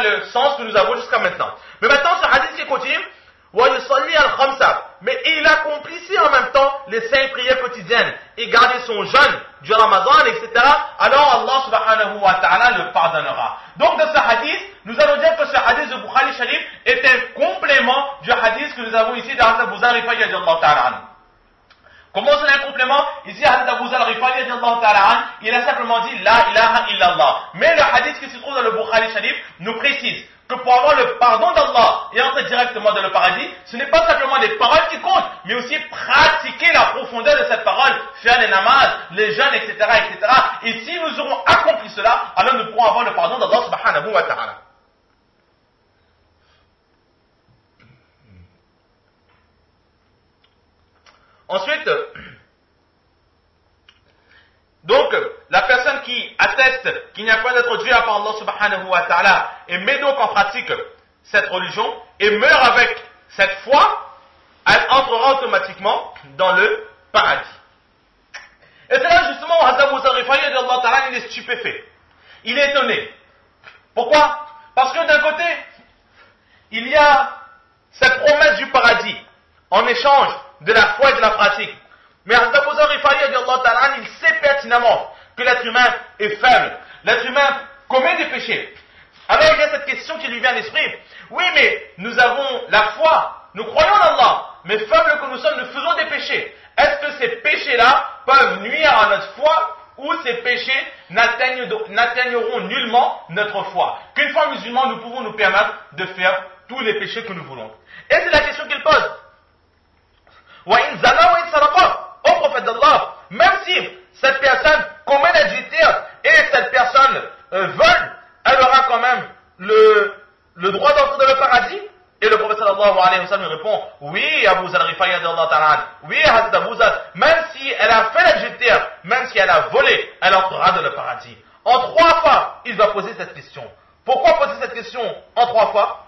le sens que nous avons jusqu'à maintenant. Mais maintenant, ce hadith qui continue, وَيُصَلِّي الْخَمْسَ, mais il accomplissait en même temps les 5 prières quotidiennes et gardait son jeûne du Ramadan, etc. Alors Allah subhanahu wa ta'ala le pardonnera. Donc dans ce hadith, nous allons dire que ce hadith de Bukhari Sharif est un complément du hadith que nous avons ici dans Abu Zar Rifai radiallahu ta'ala anhu. Comment c'est un complément? Ici, hadith Abu Zar Rifai radiallahu ta'ala anhu, il a simplement dit La ilaha illallah. Mais le hadith qui se trouve dans le Bukhari Sharif nous précise que pour avoir le pardon d'Allah et entrer directement dans le paradis, ce n'est pas simplement des paroles qui comptent, mais aussi pratiquer la profondeur de cette parole, faire les namazes, les jeûnes, etc., etc. Et si nous aurons accompli cela, alors nous pourrons avoir le pardon d'Allah subhanahu wa ta'ala. Ensuite, donc, la personne qui atteste qu'il n'y a pas d'autre Dieu à part Allah subhanahu wa ta'ala et met donc en pratique cette religion et meurt avec cette foi, elle entrera automatiquement dans le paradis. Et c'est là justement où Hazrat Abu Zar Rifai radiallahu ta'ala il est stupéfait. Il est étonné. Pourquoi? Parce que d'un côté, il y a cette promesse du paradis en échange de la foi et de la pratique. Mais Hazrat Abu Zar Rifai radiallahu ta'ala il sait pertinemment que l'être humain est faible. L'être humain commet des péchés. Alors il y a cette question qui lui vient à l'esprit. Oui, mais nous avons la foi, nous croyons en Allah, mais faibles que nous sommes, nous faisons des péchés. Est-ce que ces péchés-là peuvent nuire à notre foi ou ces péchés n'atteigneront nullement notre foi? Qu'une fois musulmans, nous pouvons nous permettre de faire tous les péchés que nous voulons. Et c'est la question qu'il pose. Wa in zana wa in saraqa. Ô prophète d'Allah, même si cette personne commet l'adultère et cette personne vole, elle aura quand même le droit d'entrer dans le paradis? Et le prophète sallallahu alayhi wa sallam lui répond, oui, Abu Zar Rifai radiallahu ta'ala, oui, Hazrat Abu Zar, même si elle a fait l'adultère, même si elle a volé, elle entrera dans le paradis. En 3 fois, il va poser cette question. Pourquoi poser cette question en 3 fois?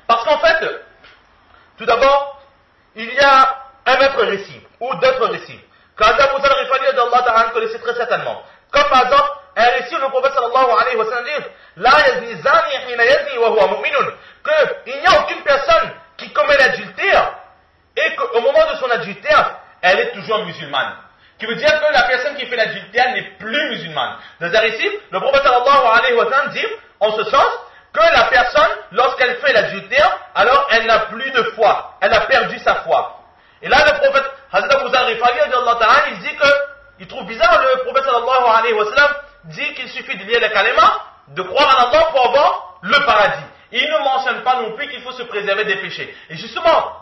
Parce qu'en fait, tout d'abord, il y a un autre récit, ou d'autres récits, qu'Hazrat Abu Zar Rifai radiallahu ta'ala connaissait très certainement. Comme par exemple, un récit où le prophète sallallahu alayhi wa sallam dit La yazni zani hina yazni wa huwa mu'minun, qu'il n'y a aucune personne qui commet l'adultère et qu'au moment de son adultère, elle est toujours musulmane. Qui veut dire que la personne qui fait l'adultère n'est plus musulmane. Dans un récit, le prophète sallallahu alayhi wa sallam dit en ce sens que la personne, lorsqu'elle fait l'adultère, alors elle n'a plus de foi, elle a perdu sa foi. Et là le prophète Hazrat Abu Zar Rifai il dit que il trouve bizarre, le prophète sallallahu alayhi wa sallam dit qu'il suffit de lire le kalima, de croire en Allah pour avoir le paradis. Et il ne mentionne pas non plus qu'il faut se préserver des péchés. Et justement,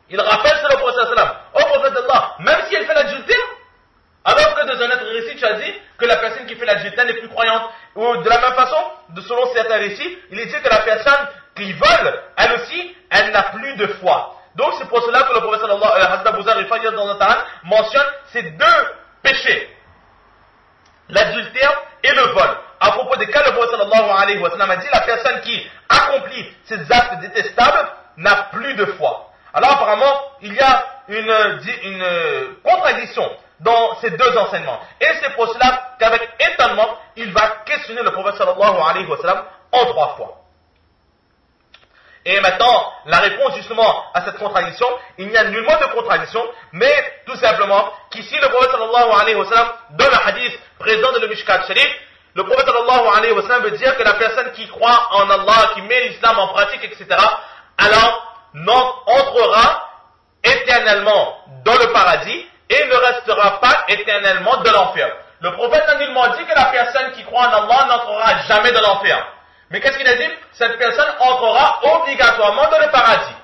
il rappelle sur le prophète sallallahu alayhi wa sallam, ô prophète d'Allah, même si elle fait l'adultère, alors que dans un autre récit, tu as dit que la personne qui fait l'adultère n'est plus croyante. Ou de la même façon, selon certains récits, il est dit que la personne qui vole, elle aussi, elle n'a plus de foi. Donc c'est pour cela que le prophète Hazrat Abu Zar Rifai mentionne ces 2 péchés, l'adultère et le vol. À propos desquels le prophète sallallahu alayhi wa sallam a dit la personne qui accomplit ces actes détestables n'a plus de foi. Alors apparemment, il y a une contradiction dans ces 2 enseignements. Et c'est pour cela qu'avec étonnement, il va questionner le prophète sallallahu alayhi wa sallam en 3 fois. Et maintenant, la réponse justement à cette contradiction, il n'y a nullement de contradiction, mais tout simplement qu'ici le prophète sallallahu alayhi wa sallam, dans le hadith présent dans le Mishkat Sharif, le prophète sallallahu alayhi wa sallam veut dire que la personne qui croit en Allah, qui met l'islam en pratique, etc., alors entrera éternellement dans le paradis et ne restera pas éternellement dans l'enfer. Le prophète a nullement dit que la personne qui croit en Allah n'entrera jamais dans l'enfer. Mais qu'est-ce qu'il a dit? Cette personne entrera obligatoirement dans le paradis.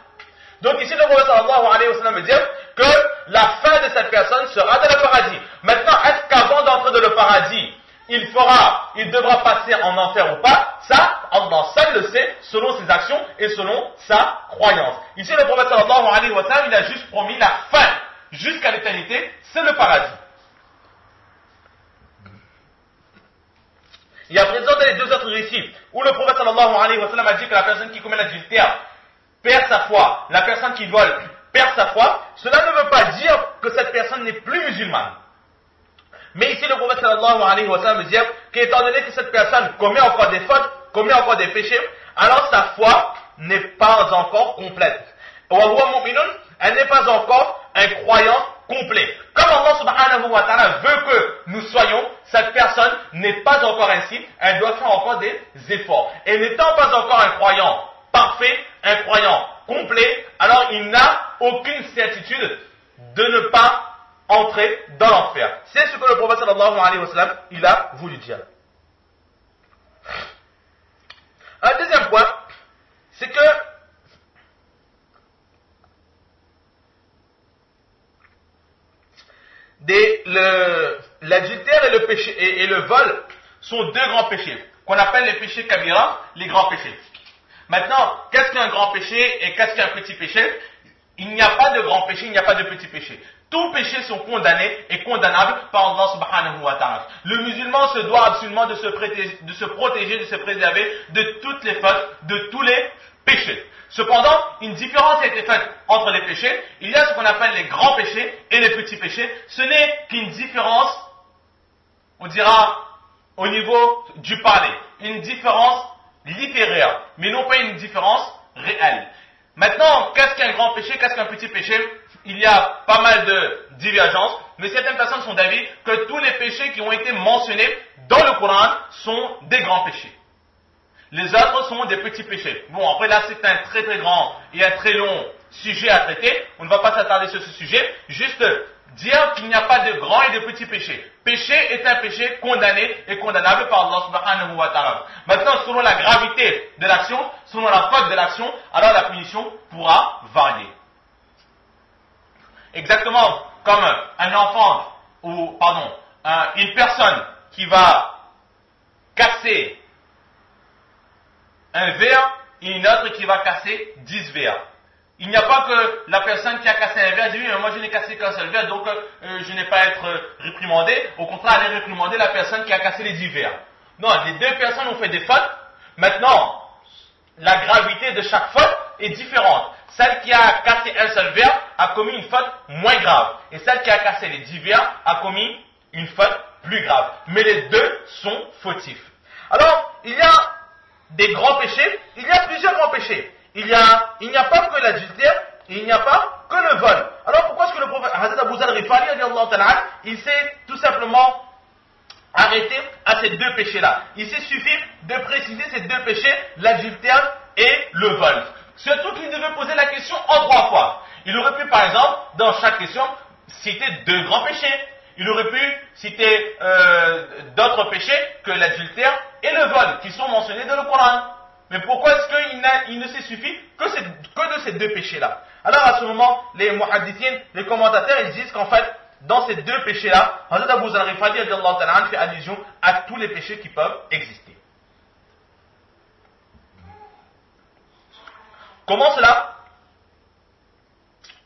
Donc ici le prophète sallallahu alayhi wa sallam veut dire que la fin de cette personne sera dans le paradis. Maintenant, est-ce qu'avant d'entrer dans le paradis, il devra passer en enfer ou pas? Ça, Allah seul le sait, selon ses actions et selon sa croyance. Ici le prophète sallallahu alayhi wa sallam, il a juste promis la fin jusqu'à l'éternité, c'est le paradis. Il y a présenté les 2 autres récits où le prophète sallallahu alayhi wa sallam a dit que la personne qui commet l'adultère perd sa foi, la personne qui vole perd sa foi. Cela ne veut pas dire que cette personne n'est plus musulmane. Mais ici le prophète sallallahu alayhi wa sallam veut dire qu'étant donné que cette personne commet encore des fautes, commet encore des péchés, alors sa foi n'est pas encore complète. Elle n'est pas encore un croyant complet. Comme Allah subhanahu wa ta'ala veut que nous soyons, cette personne n'est pas encore ainsi, elle doit faire encore des efforts. Et n'étant pas encore un croyant parfait, un croyant complet, alors il n'a aucune certitude de ne pas entrer dans l'enfer. C'est ce que le prophète sallallahu alayhi wa sallam, il a voulu dire. Un deuxième point, c'est que l'adultère et le péché et le vol sont deux grands péchés, qu'on appelle les péchés kabira, les grands péchés. Maintenant, qu'est-ce qu'un grand péché et qu'est-ce qu'un petit péché? Il n'y a pas de grand péché, il n'y a pas de petit péché. Tous péchés sont condamnés et condamnables par Allah subhanahu wa ta'ala. Le musulman se doit absolument de se protéger, de se préserver de toutes les fautes, de tous les péchés. Cependant, une différence a été faite entre les péchés. Il y a ce qu'on appelle les grands péchés et les petits péchés. Ce n'est qu'une différence, on dira, au niveau du parler. Une différence littéraire, mais non pas une différence réelle. Maintenant, qu'est-ce qu'un grand péché, qu'est-ce qu'un petit péché? Il y a pas mal de divergences, mais certaines personnes sont d'avis que tous les péchés qui ont été mentionnés dans le Coran sont des grands péchés. Les autres sont des petits péchés. Bon, après là, c'est un très très grand et un très long sujet à traiter. On ne va pas s'attarder sur ce sujet. Juste dire qu'il n'y a pas de grands et de petits péchés. Péché est un péché condamné et condamnable par Allah subhanahu wa ta'ala. Maintenant, selon la gravité de l'action, selon la faute de l'action, alors la punition pourra varier. Exactement comme un enfant, ou pardon, une personne qui va casser un verre et une autre qui va casser 10 verres. Il n'y a pas que la personne qui a cassé un verre dit oui, mais moi je n'ai cassé qu'un seul verre, donc je n'ai pas à être réprimandé. Au contraire, elle est réprimander la personne qui a cassé les 10 verres. Non, les deux personnes ont fait des fautes. Maintenant, la gravité de chaque faute est différente. Celle qui a cassé un seul verre a commis une faute moins grave. Et celle qui a cassé les 10 verres a commis une faute plus grave. Mais les deux sont fautifs. Alors, il y a des grands péchés, il y a plusieurs grands péchés. Il n'y a pas que l'adultère, et il n'y a pas que le vol. Alors pourquoi est-ce que le prophète Hazrat Abu Zar Ghifari, il s'est tout simplement arrêté à ces deux péchés-là? Il s'est suffi de préciser ces deux péchés, l'adultère et le vol. Surtout qu'il devait poser la question en 3 fois. Il aurait pu par exemple, dans chaque question, citer deux grands péchés. Il aurait pu citer d'autres péchés que l'adultère et le vol, qui sont mentionnés dans le Coran. Mais pourquoi est-ce qu'il ne s'est suffi que de ces deux péchés-là? Alors à ce moment, les muhaddithines, les commentateurs, ils disent qu'en fait, dans ces deux péchés-là, Hazrat Abu Zar Ghifari fait allusion à tous les péchés qui peuvent exister. Comment cela?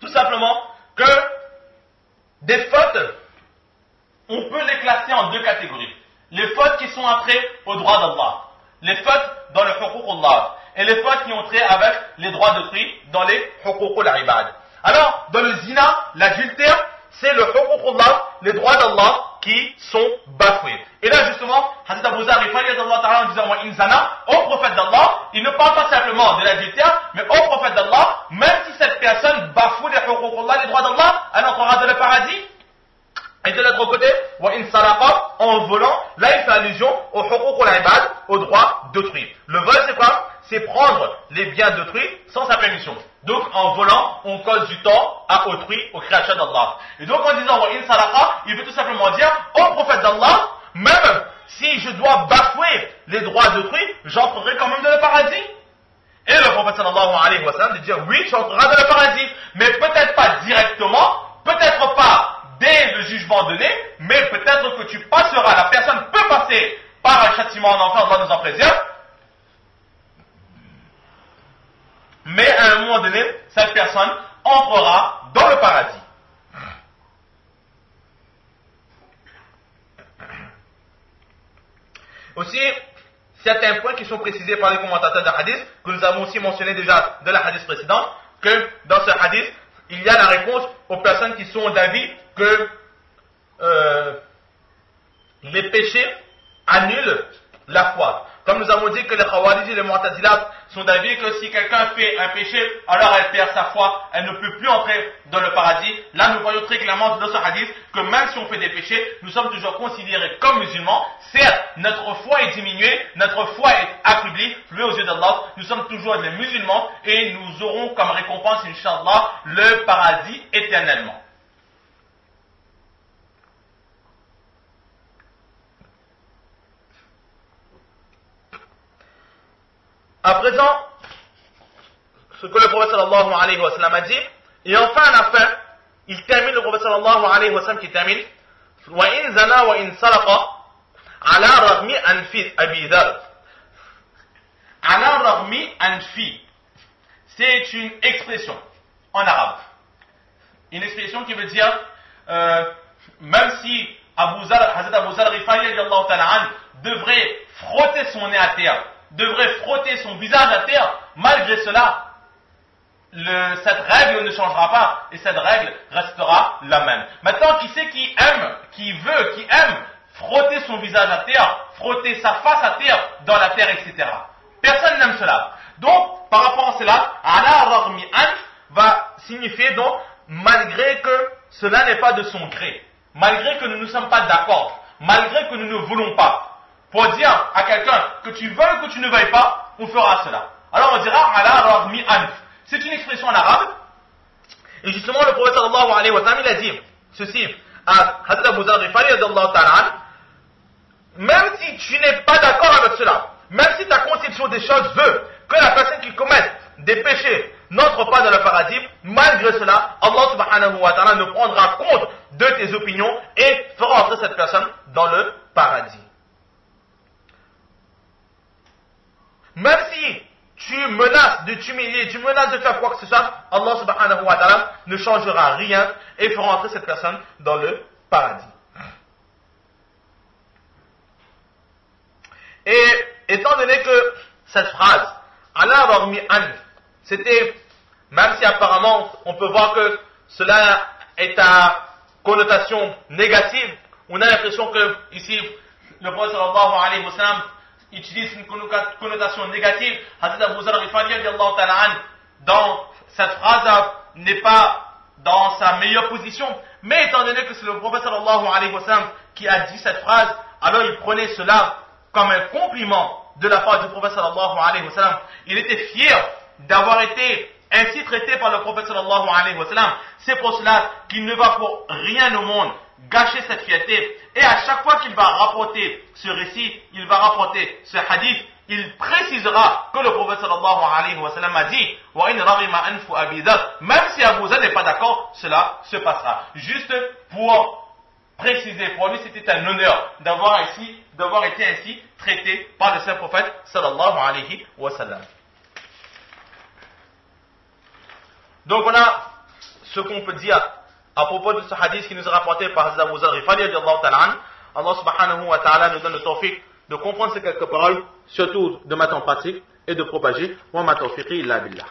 Tout simplement que des fautes, on peut les classer en deux catégories. Les fautes qui sont entrées au droit d'Allah, les fautes dans le huququllah, et les fautes qui ont trait avec les droits d'autrui dans les huququl ibad. Alors, dans le zina, l'adultère, c'est le huququllah, les droits d'Allah qui sont bafoués. Et là, justement, Hazrat Abu Zar Ghifari en disant wa inzana, au prophète d'Allah, il ne parle pas simplement de l'adultère, mais au prophète d'Allah, même si cette personne bafoue les huququllah, les droits d'Allah, elle entrera dans le paradis. Et de l'autre côté, wa in saraqa, en volant, là il fait allusion au huququl ibad, aux droits d'autrui. Le vol, c'est quoi? C'est prendre les biens d'autrui sans sa permission. Donc en volant, on cause du tort à autrui, aux créatures d'Allah. Et donc en disant wa in saraqa, il veut tout simplement dire au prophète d'Allah, même si je dois bafouer les droits d'autrui, j'entrerai quand même dans le paradis. Et le prophète sallallahu alayhi wa sallam de dire oui, tu entreras dans le paradis, mais peut-être pas directement, peut-être pas dès le jugement donné, mais peut-être que tu passeras, la personne peut passer par un châtiment en enfer, Allah nous en préserve, mais à un moment donné, cette personne entrera dans le paradis. Aussi, certains points qui sont précisés par les commentateurs de hadith, que nous avons aussi mentionné déjà dans la hadith précédente, que dans ce hadith, il y a la réponse aux personnes qui sont d'avis que les péchés annule la foi. Comme nous avons dit que les Khawarij et les Mu'tazilat sont d'avis que si quelqu'un fait un péché, alors elle perd sa foi, elle ne peut plus entrer dans le paradis. Là, nous voyons très clairement dans ce hadith que même si on fait des péchés, nous sommes toujours considérés comme musulmans. Certes, notre foi est diminuée, notre foi est affaiblie, plus aux yeux d'Allah, nous sommes toujours des musulmans et nous aurons comme récompense, Inch'Allah, le paradis éternellement. À présent, ce que le prophète sallallahu alayhi wa sallam a dit, et enfin à la fin, il termine le prophète sallallahu alayhi wa sallam qui termine, وَإِن زَنَا وَإِن سَرَقَ عَلَى رَغْمِ أَنْفِ أَبِي ذَرٍ. عَلَى رَغْمِ أَنْفِ, c'est une expression en arabe. Une expression qui veut dire, même si Hazrat Abu Zar Rifai devrait frotter son nez à terre, devrait frotter son visage à terre, malgré cela, cette règle ne changera pas et cette règle restera la même. Maintenant, qui c'est qui aime, qui aime frotter son visage à terre, frotter sa face à terre, dans la terre, etc. Personne n'aime cela. Donc, par rapport à cela, ala ragmi anf va signifier donc, malgré que cela n'est pas de son gré, malgré que nous ne sommes pas d'accord, malgré que nous ne voulons pas. Pour dire à quelqu'un que tu veuilles ou que tu ne veuilles pas, on fera cela. Alors on dira ala ragmi anf. C'est une expression en arabe. Et justement, le prophète sallallahu alayhi wa sallam, il a dit ceci à Hazrat Abu Zar Ghifari radiyallahu ta'ala, même si tu n'es pas d'accord avec cela, même si ta conception des choses veut que la personne qui commet des péchés n'entre pas dans le paradis, malgré cela, Allah subhanahu wa ta'ala ne prendra compte de tes opinions et fera entrer cette personne dans le paradis. Même si tu menaces de t'humilier, tu menaces de faire quoi que ce soit, Allah subhanahu wa ta'ala ne changera rien et fera entrer cette personne dans le paradis. Et étant donné que cette phrase, Allah ragmi anf, c'était, même si apparemment on peut voir que cela est à connotation négative, on a l'impression que ici, le prophète sallallahu alayhi wa sallam utilise une connotation négative. Hazrat Abu Zar Ghifari radiyallahu ta'ala an, dans cette phrase, n'est pas dans sa meilleure position. Mais étant donné que c'est le prophète sallallahu alayhi wa sallam qui a dit cette phrase, alors il prenait cela comme un compliment de la part du prophète sallallahu alayhi wa sallam. Il était fier d'avoir été ainsi traité par le prophète sallallahu alayhi wa sallam. C'est pour cela qu'il ne va pour rien au monde gâcher cette fierté. Et à chaque fois qu'il va rapporter ce récit, il va rapporter ce hadith, il précisera que le prophète sallallahu alayhi wa sallam a dit wa in raghima anfu Abi Dhar, même si Abu Dhar n'est pas d'accord, cela se passera. Juste pour préciser, pour lui c'était un honneur d'avoir été ainsi traité par le saint prophète sallallahu alayhi wa sallam. Donc voilà ce qu'on peut dire à propos de ce hadith qui nous est rapporté par Hazrat Abu Zar Ghifari radiyallahu ta'ala an. Allah subhanahu wa ta'ala nous donne le tawfiq de comprendre ces quelques paroles, surtout de mettre en pratique et de propager. Wa ma tawfiqi illa billah.